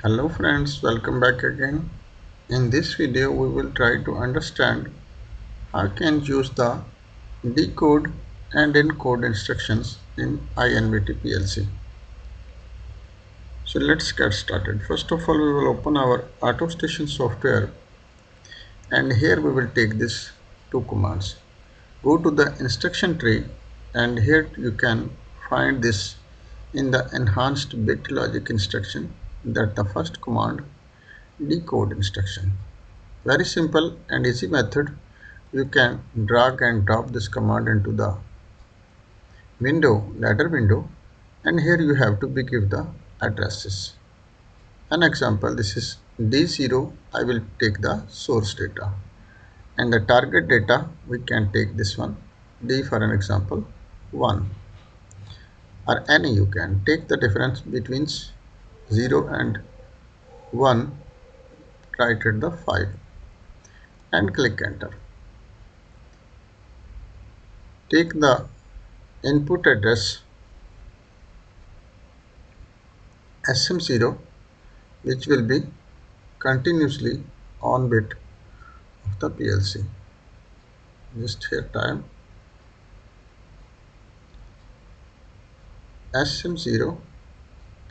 Hello friends, welcome back again. In this video we will try to understand how can use the decode and encode instructions in INVT PLC. So let's get started. First of all, we will open our AutoStation software and here we will take these two commands. Go to the instruction tree and here you can find this in the enhanced bit logic instruction, that the first command, decode instruction. Very simple and easy method. You can drag and drop this command into the ladder window, and here you have to give the addresses. An example, this is D0, I will take the source data, and the target data we can take this one, D for an example 1, or any. You can take the difference between 0 and 1, write at the 5 and click enter. Take the input address SM0, which will be continuously on bit of the PLC. Just here time SM0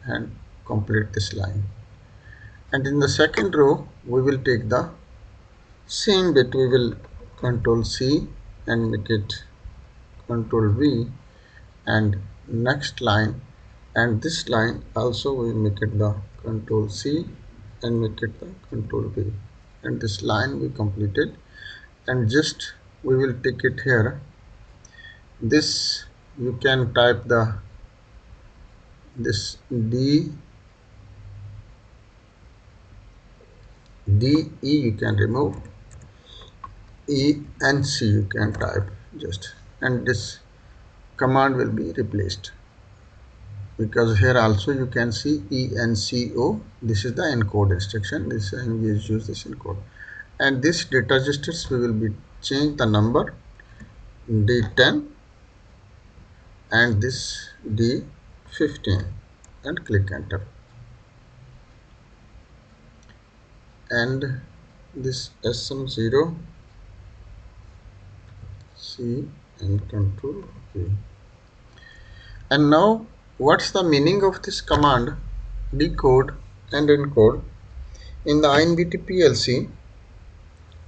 and complete this line. And in the second row we will take the same bit, we will control C and make it control V, and next line and this line also we make it the control C and make it the control V, and this line we completed. And just we will take it here, this you can type this D E, you can remove E and C you can type just, and this command will be replaced, because here also you can see ENCO. This is the encode instruction. This we use this encode, and this data registers we will be change the number D10 and this D15 and click enter, and this SM0 C and control V. And now what's the meaning of this command decode and encode in the INVT PLC?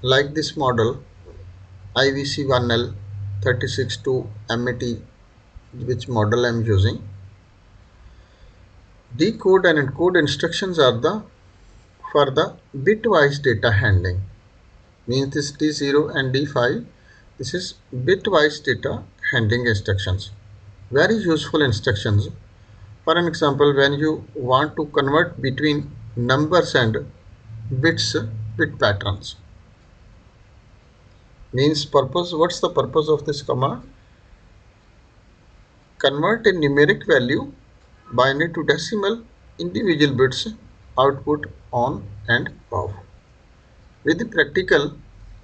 Like this model IVC1L-3624MAT, which model I am using, decode and encode instructions are the for the bitwise data handling. Means this D0 and D5, this is bitwise data handling instructions. Very useful instructions. For an example, when you want to convert between numbers and bits, bit patterns. Means purpose, what's the purpose of this command? Convert a numeric value binary to decimal, individual bits, output on and off. With the practical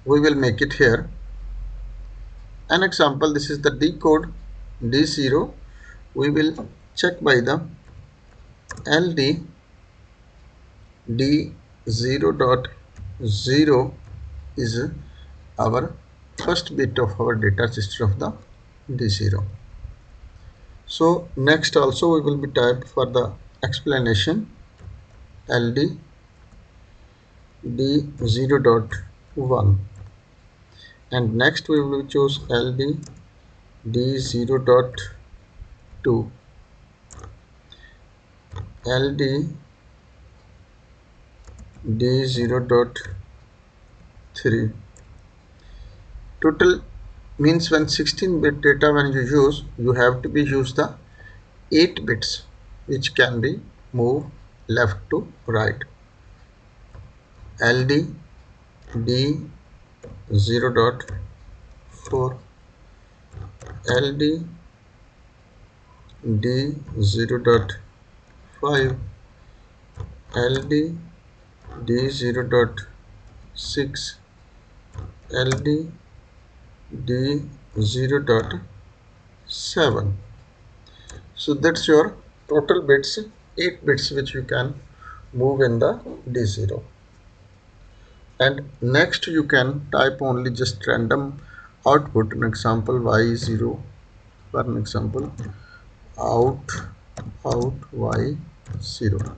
we will make it here. An example, this is the decode D0. We will check by the LD D0.0 is our first bit of our data register of the D0. So next also we will be typed for the explanation LD D0.1, and next we will choose LD D0.2, LD D0.3. Total means when 16-bit data when you use, you have to be use the 8 bits which can be moved left to right. LD D0.4, LD D0.5, LD D0.6, LD D0.7. So that's your total bits, 8 bits which you can move in the D0. And next you can type only just random output, an example y0, for an example out y0,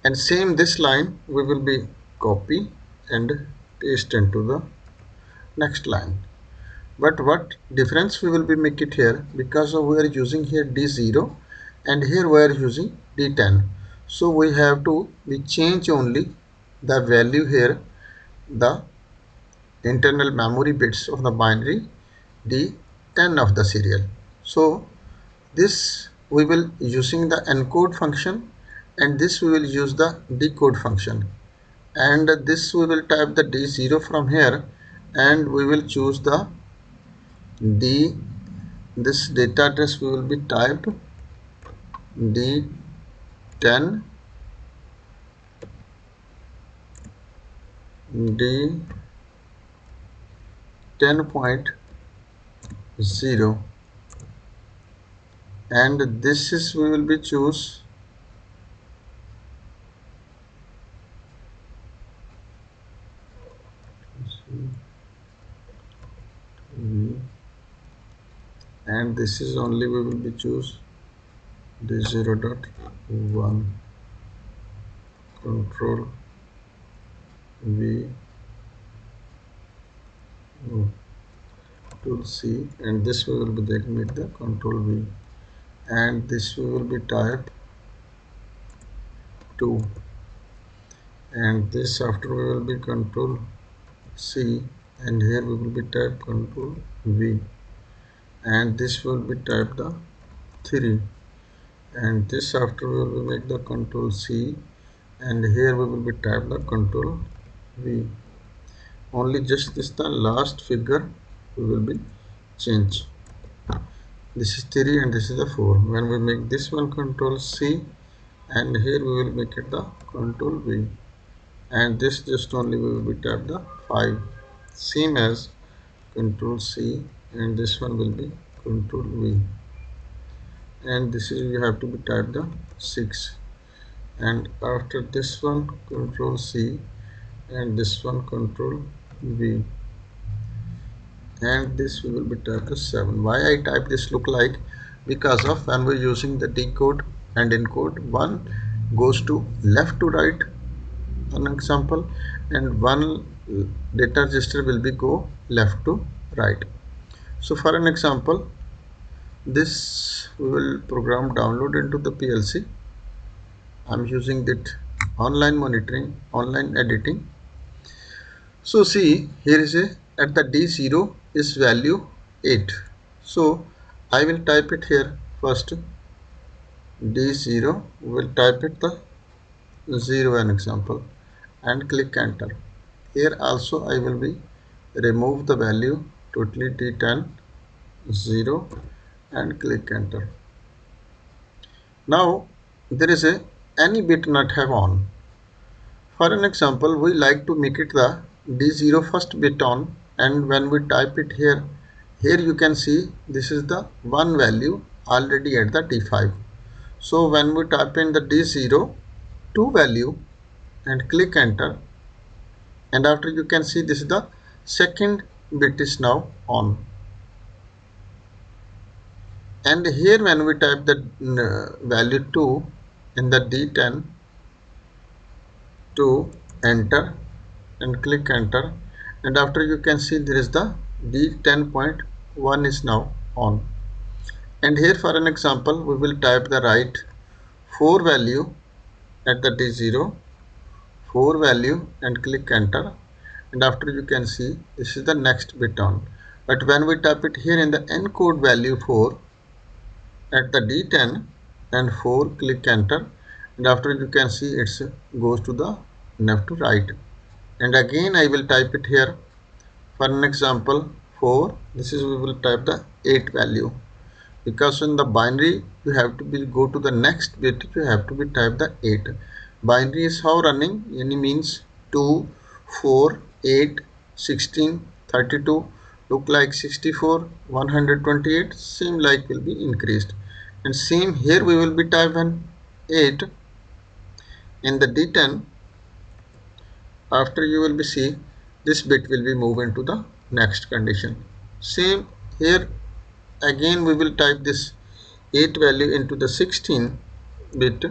and same this line we will be copy and paste into the next line. But what difference we will be make it here, because of we are using here D0 and here we are using D10, so we have to we change only the value here, the internal memory bits of the binary D10 of the serial. So this we will using the encode function, and this we will use the decode function, and this we will type the D0 from here, and we will choose the D, this data address we will be typed D10 D10.0, and this is we will be choose and this is only we will be choose D0.1 control V tool C, and this we will be make the control V, and this we will be type 2, and this after we will be control C, and here we will be type control V, and this will be type the 3, and this after we will be make the control C, and here we will be type the control V. Only just this the last figure we will be change. This is 3 and this is the 4. When we make this one control C, and here we will make it the control V, and this just only we will be type the 5, same as control C, and this one will be control V, and this is you have to be type the 6, and after this one control C, and this one control V, and this we will be type the 7. Why I type this look like, because of when we're using the decode and encode, one goes to left to right, an example, and one data register will be go left to right. So for an example, this we will program download into the PLC. I'm using that online monitoring, online editing. So see, here is a at the D0 is value 8. So I will type it here first. D0 will type it the 0 an example, and click enter. Here also I will be remove the value totally D10 0 and click enter. Now there is a any bit not have on. For an example, we like to make it the D0 first bit on, and when we type it here, here you can see this is the one value already at the D5. So when we type in the D0 2 value and click enter, and after you can see this is the second bit is now on. And here when we type the value 2 in the D10 to enter and click enter, and after you can see there is the D10.1 is now on. And here for an example we will type the right 4 value at the D0, 4 value, and click enter, and after you can see this is the next bit on. But when we type it here in the encode value 4 at the D10 and 4, click enter, and after you can see it goes to the left to right. And again I will type it here for an example 4, this is we will type the 8 value, because in the binary you have to be go to the next bit, you have to be type the 8. Binary is how running, any means 2, 4, 8, 16, 32, look like 64, 128, same like will be increased. And same here we will be type an 8, in the D10, after you will be see this bit will be moved into the next condition. Same here, again we will type this 8 value into the 16 bit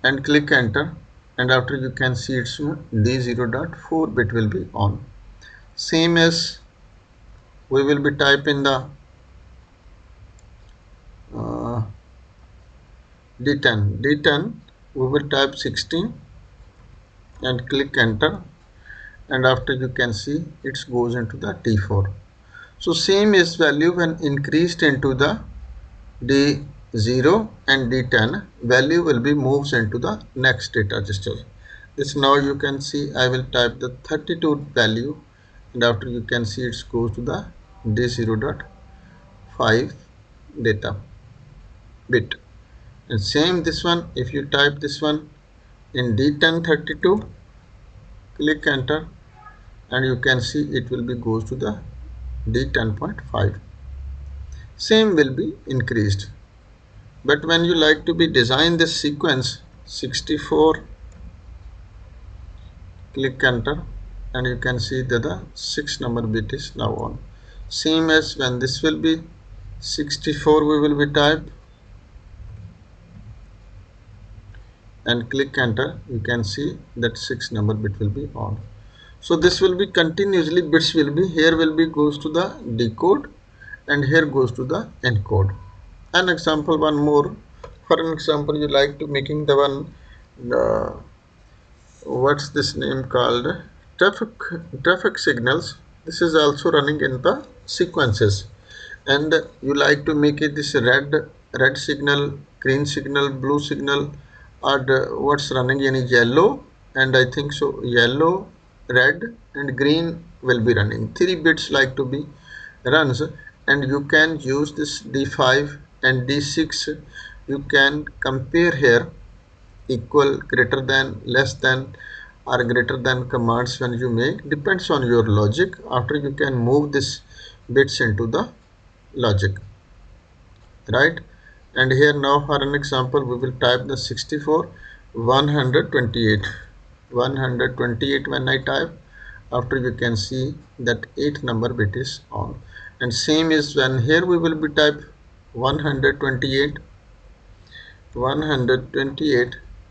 and click enter, and after you can see it's D0.4 bit will be on. Same as we will be type in the D10 we will type 16 and click enter, and after you can see it goes into the D4. So same is value when increased into the D0 and D10, value will be moves into the next data register. This now you can see I will type the 32 value, and after you can see it goes to the D0.5 data bit. And same this one, if you type this one in D1032, click enter, and you can see it will be goes to the D10.5. Same will be increased. But when you like to be design this sequence 64, click enter, and you can see that the 6 number bit is now on. Same as when this will be 64, we will be type and click enter, you can see that 6 number bit will be on. So this will be continuously bits will be here will be goes to the decode, and here goes to the encode. An example one more, for an example you like to making the one what's this name called traffic signals. This is also running in the sequences, and you like to make it this red signal, green signal, blue signal, or what's running in yellow, and I think so yellow, red and green will be running. 3 bits like to be runs, and you can use this D5 and D6. You can compare here equal, greater than, less than or greater than commands when you make, depends on your logic. After you can move this bits into the logic, right? And here now for an example we will type the 64 128 when I type, after you can see that 8 number bit is on. And same is when here we will be type 128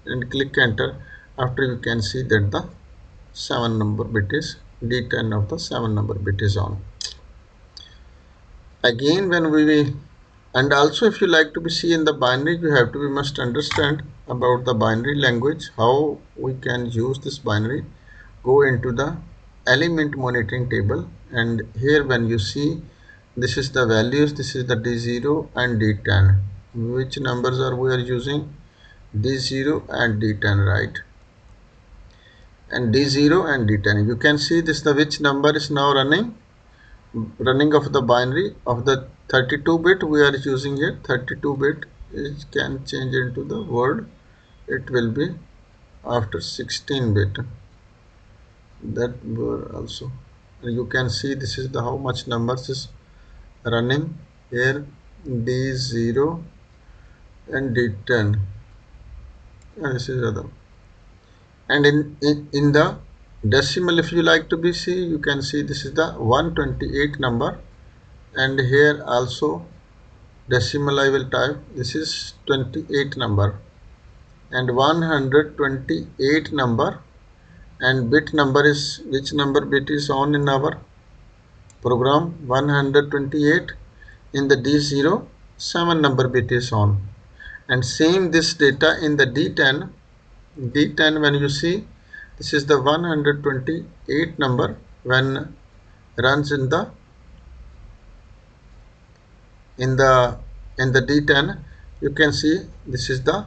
and click enter, after you can see that the 7 number bit is D10 of the 7 number bit is on. Again when we and also if you like to be see in the binary, you have to be must understand about the binary language, how we can use this binary. Go into the element monitoring table, and here when you see this is the values, this is the D0 and D10. Which numbers are we are using? D0 and D10, right? And D0 and D10. You can see this the which number is now running of the binary of the 32 bit we are using here. 32 bit it can change into the word, it will be after 16 bit that word also. And you can see this is the how much numbers is running here, D0 and D10, and this is other. And in the decimal, if you like to be see, you can see this is the 128 number, and here also decimal I will type, this is 28 number and 128 number, and bit number is which number bit is on in our program 128. In the D0 7 number bit is on, and same this data in the D10 when you see this is the 128 number when runs in the D10, you can see this is the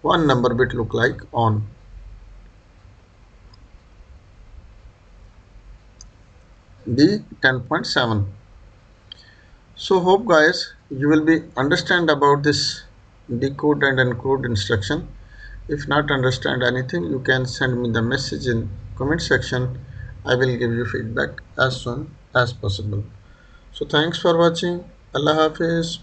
1 number bit look like on. D10.7. So hope guys you will be understand about this decode and encode instruction. If not understand anything, you can send me the message in comment section. I will give you feedback as soon as possible. So thanks for watching. Allah Hafiz.